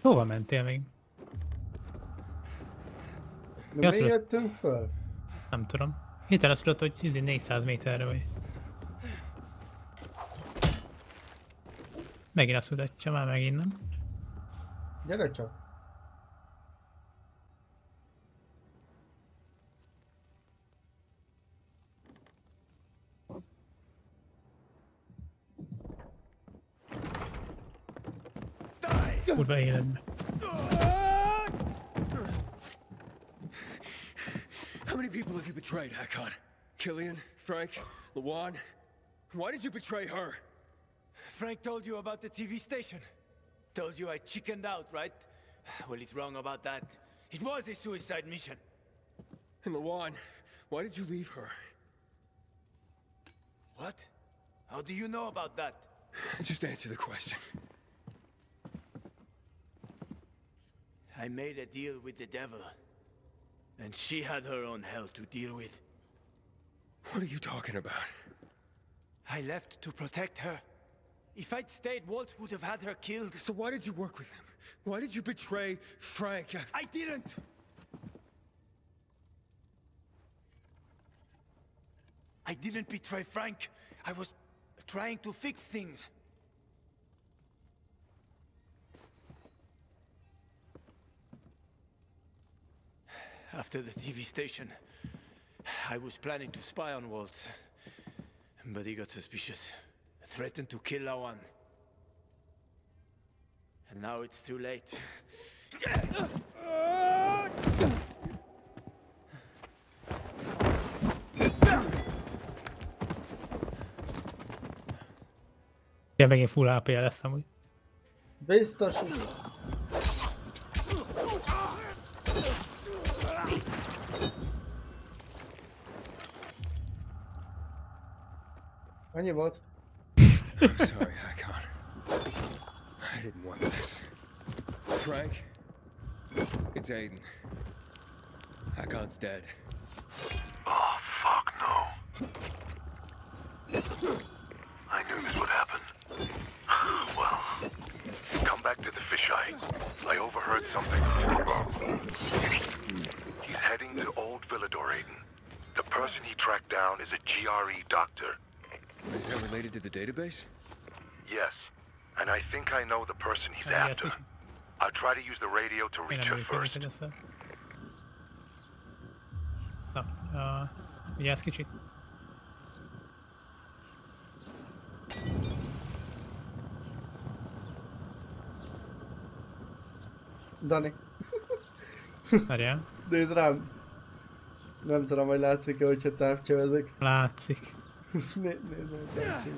Hova mentél még? De Ja, mi szülött. jöttünk föl? Nem tudom. Hirtelen szülött, hogy 400 méterre vagy. Megint a születtje, már megint nem. Gyere csak. Kurva életbe. How many people have you betrayed, Hakon? Killian? Frank? Lawan? Why did you betray her? Frank told you about the TV station. Told you I chickened out, right? Well, he's wrong about that. It was a suicide mission. And Lawan, why did you leave her? What? How do you know about that? Just answer the question. I made a deal with the devil. And she had her own hell to deal with. What are you talking about? I left to protect her. If I'd stayed, Walt would have had her killed. So why did you work with him? Why did you betray Frank? I didn't! I didn't betray Frank. I was trying to fix things. After the TV station, I was planning to spy on Waltz. But he got suspicious. Threatened to kill Lawan. And now it's too late. Ja, megint full HP lesz amúgy. Biztos. Annyi volt? I'm sorry, Hakon. I didn't want this. Frank? It's Aiden. Hakon's dead. Oh, fuck no. I knew this would happen. Well, come back to the fisheye. I overheard something. He's heading to Old Villador, Aiden. The person he tracked down is a GRE doctor. Is that related to the database? Yes, and I think I know the person he's after. I'll try to use the radio to reach her first. Na, vigyázz kicsit. Dani. Várjál. Nézd rám. Nem tudom, hogy látszik-e, hogyha távcsövezek. Látszik. Nézd, hogy látszik.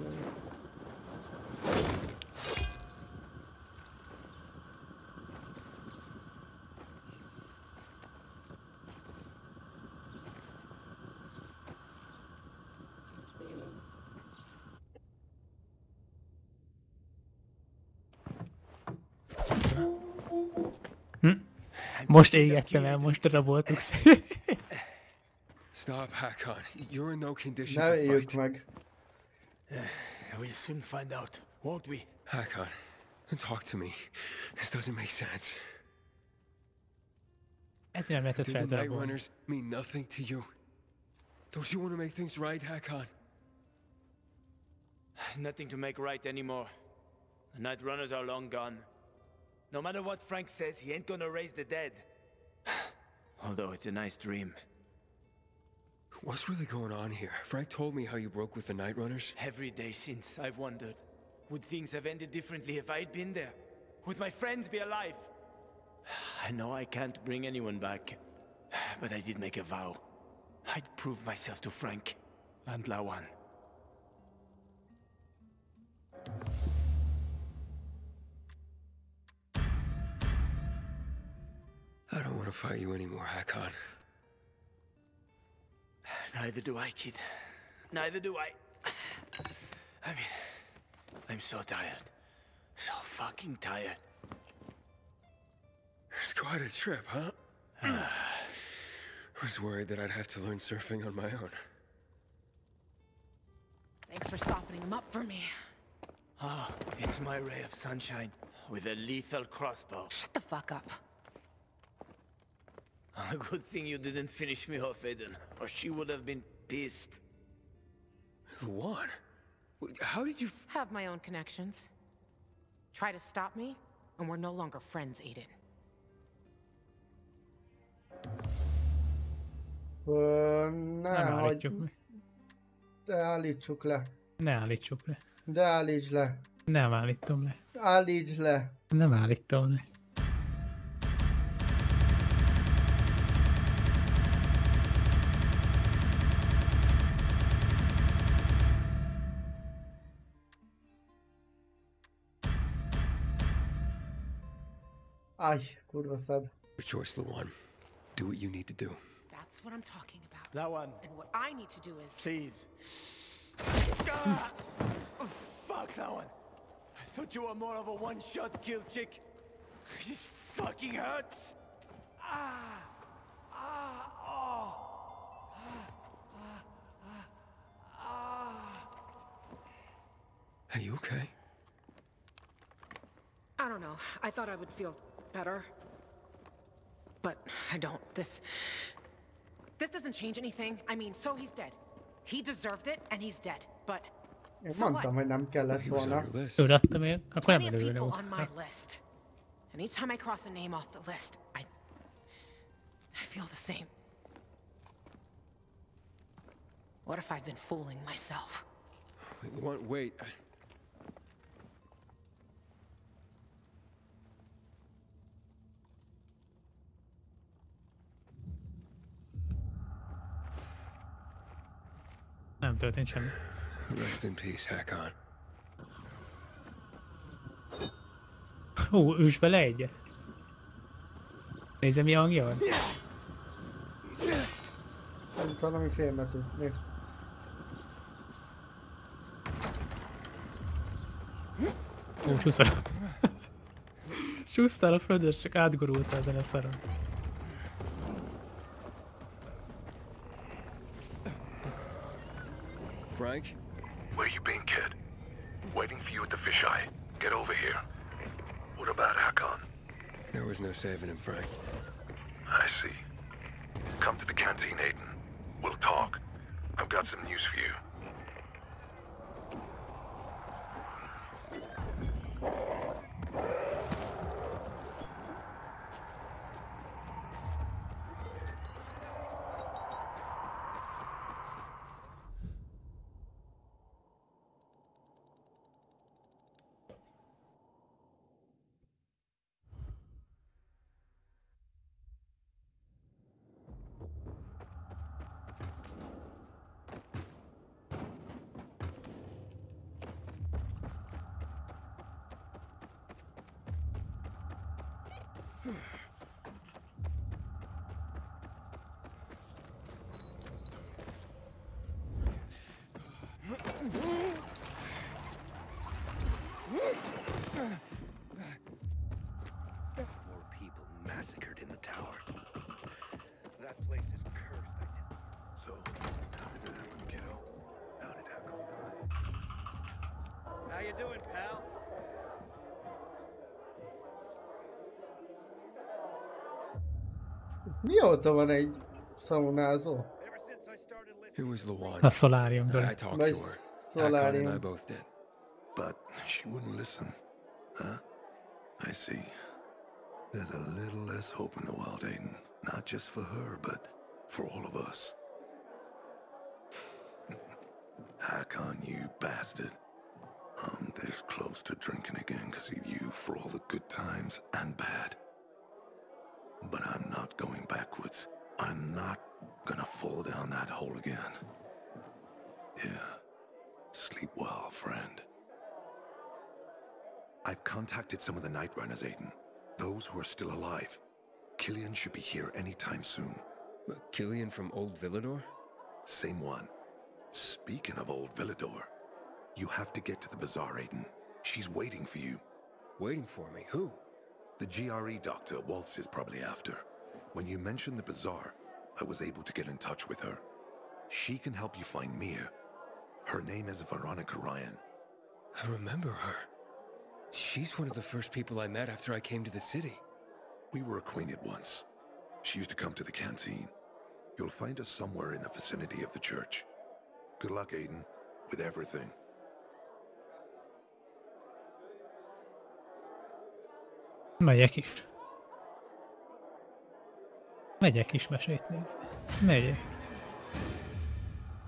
Most égettem el, most raboltuk Stop, Hakon. You're in no condition Ne to éljük fight. meg. We'll soon find out, won't we? Hakon, talk to me. This doesn't make sense. Ezért nem lehetett Do the Night feldarálni. Runners mean nothing to you? Don't you want to make things right, Hakon? Nothing to make right anymore. The Night Runners are long gone. No matter what Frank says, he ain't gonna raise the dead. Although it's a nice dream. What's really going on here? Frank told me how you broke with the Night Runners. Every day since, I've wondered, would things have ended differently if I'd been there? Would my friends be alive? I know I can't bring anyone back, but I did make a vow. I'd prove myself to Frank and Lawan. I don't want to fight you anymore, Hakon. Neither do I, kid. Neither do I. I mean, I'm so tired. So fucking tired. It's quite a trip, huh? I was worried that I'd have to learn surfing on my own. Thanks for softening him up for me. Ah, it's my ray of sunshine with a lethal crossbow. Shut the fuck up. A good thing you didn't finish me off, Aiden, or she would have been pissed. Luan, how did you... Have my own connections. Try to stop me, and we're no longer friends, Aiden. Ne Nem hagyj... állítjuk meg. De állítsuk le. Ne állítsuk le. De állítsd le. Nem állítom le. Állítsd le. Nem állítom le. Aj, kurva szad. Your choice, Luan. Do what you need to do. That's what I'm talking about. Lawan, And what I need to do is... please. Ah! Oh, fuck, Lawan. I thought you were more of a one-shot kill chick. This fucking hurts. Ah! Ah! Oh! Are you okay? I don't know. I thought I would feel better. But I don't. This doesn't change anything. I mean, so he's dead. He deserved it, and he's dead. But Én so what? mondtam, hogy nem kellett He was on volna. your list. Tudattam én? Akkor nem Plenty of előre people on volt. my list. And each time I cross a name off the list, I feel the same. What if I've been fooling myself? Wait, Luan, wait. Nem történt semmi. Rest in peace, Hakon. Üss bele egyet. Nézze, mi hangja van. Nem valami filmet tudni. Csúszol. Csúsztál a földön, csak átgurultál ezen a szaron. Frank? Where you been, kid? Waiting for you at the fisheye. Get over here. What about Hakon? There was no saving him, Frank. I see. Come to the canteen, Aiden. We'll talk. I've got some news for you. More people massacred in the tower. That place is cursed, I guess. So, how did it happen, kiddo? How did Hakon die? How you doing, pal? Mióta van egy szaunázó? Ever since I started listening. It was Luan. A szoláriumban. I talked Vagy to her. Hakon szolárium. and I both did. But she wouldn't listen. Huh? I see. There's a little less hope in the world, Aiden. Not just for her, but for all of us. Hakon, you bastard. I'm this close to drinking again because of you for all the good times and bad. But I'm not going backwards. I'm not gonna fall down that hole again. Yeah. Sleep well, friend. I've contacted some of the Night Runners, Aiden. Those who are still alive. Killian should be here anytime soon. Killian from Old Villador? Same one. Speaking of Old Villador, you have to get to the bazaar, Aiden. She's waiting for you. Waiting for me? Who? The GRE doctor Waltz is probably after. When you mentioned the bazaar, I was able to get in touch with her. She can help you find Mia. Her name is Veronica Ryan. I remember her. She's one of the first people I met after I came to the city. We were acquainted once. She used to come to the canteen. You'll find us somewhere in the vicinity of the church. Good luck, Aiden, with everything. Megyek is. Megyek is mesét nézni. Megyek.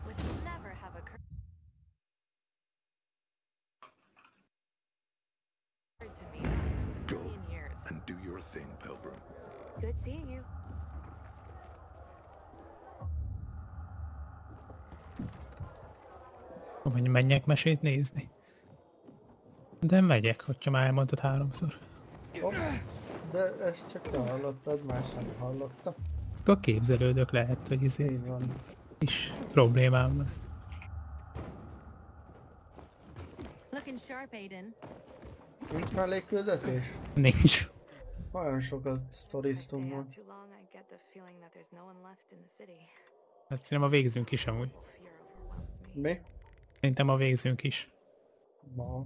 Would never have occurred to me in a Go million years. and do your thing, Pilgrim. Good seeing you. Hogy menjek mesét nézni. De megyek, hogyha már elmondtad 3-szor. Hopp. De ezt csak te hallottad, más nem hallotta. Akkor képzelődök, lehet, hogy Így van. is problémám van. Looking sharp, Aiden. Nincs mellékküldetés? Nincs. Olyan sokat sztoriztunk Stay ma. out too long, I get the feeling that there's no one left in the city. Azt szerintem a végzünk is amúgy. Fear overwhelms me. Mi? Szerintem a végzünk is. Ma.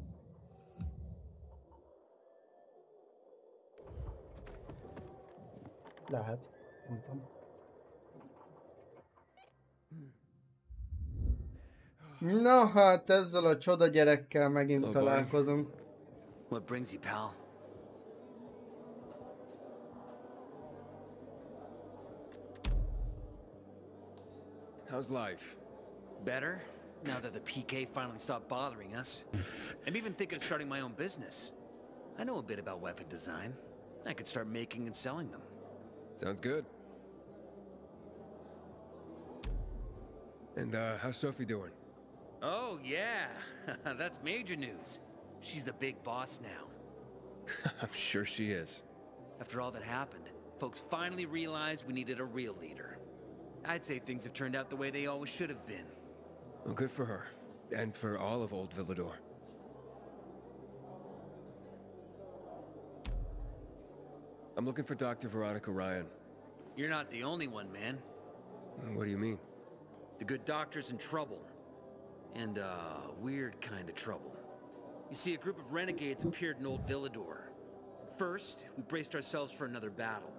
Lehet. Nem tudom. Na hát ezzel a csoda gyerekkel megint Hello, buddy. találkozunk. What brings you, pal? How's life? Better? Now that the PK finally stopped bothering us. I'm even thinking of starting my own business. I know a bit about weapon design. I could start making and selling them. Sounds good. And, how's Sophie doing? Oh, yeah. That's major news. She's the big boss now. I'm sure she is. After all that happened, folks finally realized we needed a real leader. I'd say things have turned out the way they always should have been. Well, good for her. And for all of Old Villador. I'm looking for Dr. Veronica Ryan. You're not the only one, man. What do you mean? The good doctor's in trouble. And, weird kind of trouble. You see, a group of renegades appeared in Old Villador. First, we braced ourselves for another battle.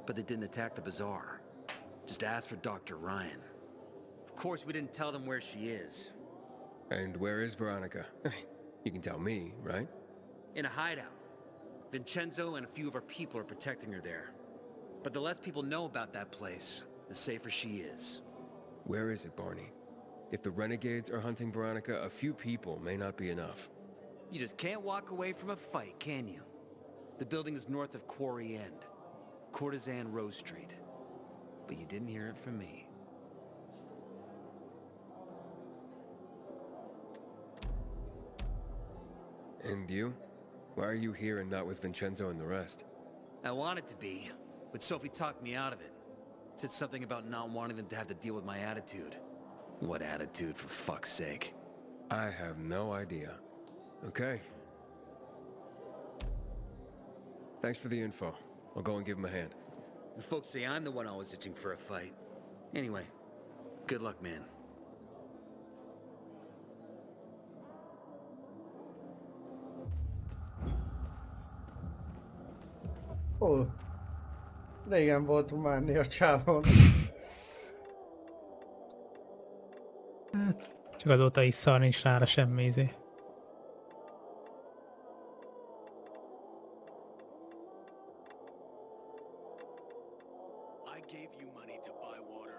But they didn't attack the bazaar. Just asked for Dr. Ryan. Of course, we didn't tell them where she is. And where is Veronica? You can tell me, right? In a hideout. Vincenzo and a few of our people are protecting her there. But the less people know about that place, the safer she is. Where is it, Barney? If the renegades are hunting Veronica, a few people may not be enough. You just can't walk away from a fight, can you? The building is north of Quarry End. Courtesan Rose Street. But you didn't hear it from me. And you? Why are you here and not with Vincenzo and the rest? I wanted to be, but Sophie talked me out of it. Said something about not wanting them to have to deal with my attitude. What attitude, for fuck's sake? I have no idea. Okay. Thanks for the info. I'll go and give him a hand. The folks say I'm the one always itching for a fight. Anyway, good luck, man. Ó, régen voltunk már a csávon. Hát, csak azóta is szar nincs rára semmi izé.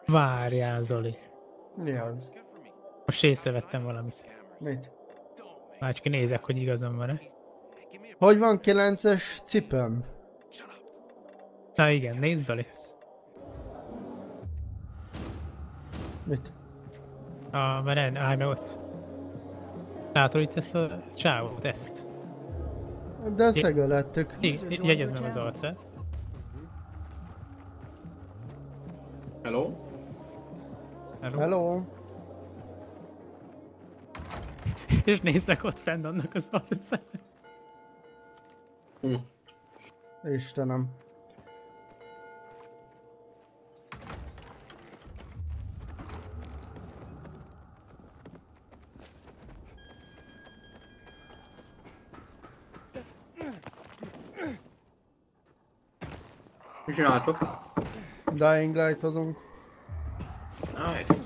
Várjál, Zoli. Mi az? Most észrevettem valamit. Mit? Már csak nézek, hogy igazam van-e. Hogy van 9-es cipőm? Na igen, nézz, Zoli. Mit? Mert állj meg ott. Látod itt ezt a csávót, ezt? De szegelettük. Jegyezd meg az arcát. Hello? Hello? Hello? És nézd meg ott fenn annak az arcát. Istenem. Mi csináltok? Dying Light-ozunk. Nice.